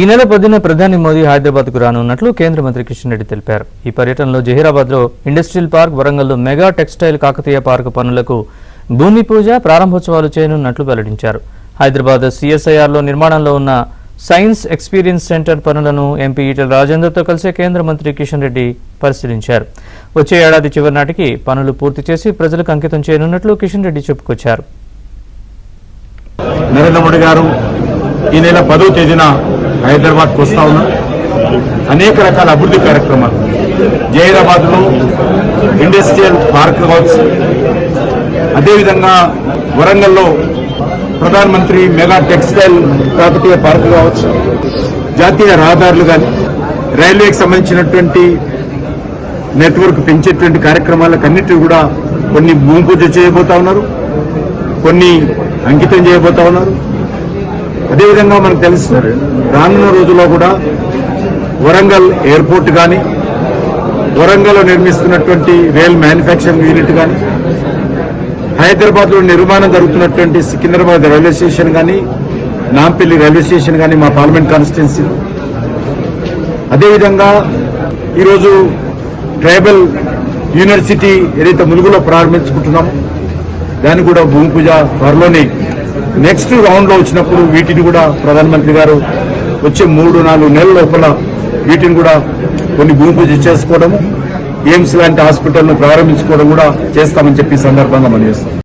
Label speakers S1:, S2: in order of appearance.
S1: ఈ నెల 10న ప్రధాని మోదీ హైదరాబాద్కు రానున్నట్లు కేంద్ర మంత్రి కిషన్ రెడ్డి తెలిపారు. ఈ పర్యటనలో జహీరాబాద్లో ఇండస్ట్రియల్ పార్క్, వరంగల్లో మెగా టెక్స్టైల్ కాకతీయ పార్క్ పనులకు భూమి పూజ, ప్రారంభోత్సవాలు చేయనున్నట్లు వెల్లడించారు. హైదరాబాద్ సిఎస్ఐఆర్లో నిర్మాణంలో ఉన్న సైన్స్ ఎక్స్పీరియన్స్ సెంటర్ పనులను ఎంపీ ఈటెల రాజేందర్తో కలిసి కేంద్ర మంత్రి కిషన్ రెడ్డి పరిశీలించారు. వచ్చే ఏడాది చివరి నాటికి పనులు పూర్తి చేసి ప్రజలకు అంకితం చేయనున్నట్లు కిషన్ రెడ్డి చెప్పుకొచ్చారు.
S2: నరేంద్ర మోడీ గారు ఈ నెల 10వ తేదీన హైదరాబాద్కు వస్తా ఉన్నారు. అనేక రకాల అభివృద్ధి కార్యక్రమాలు జహీరాబాద్లో ఇండస్ట్రియల్ పార్క్ కావచ్చు, అదేవిధంగా వరంగల్లో ప్రధానమంత్రి మెగా టెక్స్టైల్ కాకతీయ పార్క్ కావచ్చు, జాతీయ రహదారులు కానీ రైల్వేకి సంబంధించినటువంటి నెట్వర్క్ పెంచేటువంటి కార్యక్రమాలకు అన్నిటి కూడా కొన్ని భూమి పూజ చేయబోతా ఉన్నారు, కొన్ని అంకితం చేయబోతా ఉన్నారు. అదేవిధంగా మనకు తెలుసు రానున్న రోజుల్లో కూడా వరంగల్ ఎయిర్పోర్ట్ కానీ, వరంగల్లో నిర్మిస్తున్నటువంటి రైల్ మ్యానుఫ్యాక్చరింగ్ యూనిట్ కానీ, హైదరాబాద్లో నిర్మాణం జరుగుతున్నటువంటి సికింద్రాబాద్ రైల్వే స్టేషన్ కానీ, నాంపల్లి రైల్వే స్టేషన్ కానీ మా పార్లమెంట్ కాన్స్టిట్యున్సీ, అదేవిధంగా ఈరోజు ట్రైబల్ యూనివర్సిటీ ఏదైతే ములుగులో ప్రారంభించుకుంటున్నామో దాన్ని కూడా భూమి పూజ త్వరలోనే నెక్స్ట్ రౌండ్ లో వచ్చినప్పుడు వీటిని కూడా ప్రధానమంత్రి గారు వచ్చే 3-4 నెలల లోపల వీటిని కూడా కొన్ని భూమి పూజ చేసుకోవడము, ఎయిమ్స్ లాంటి హాస్పిటల్ను ప్రారంభించుకోవడం కూడా చేస్తామని చెప్పి సందర్భంగా మనం చేస్తాం.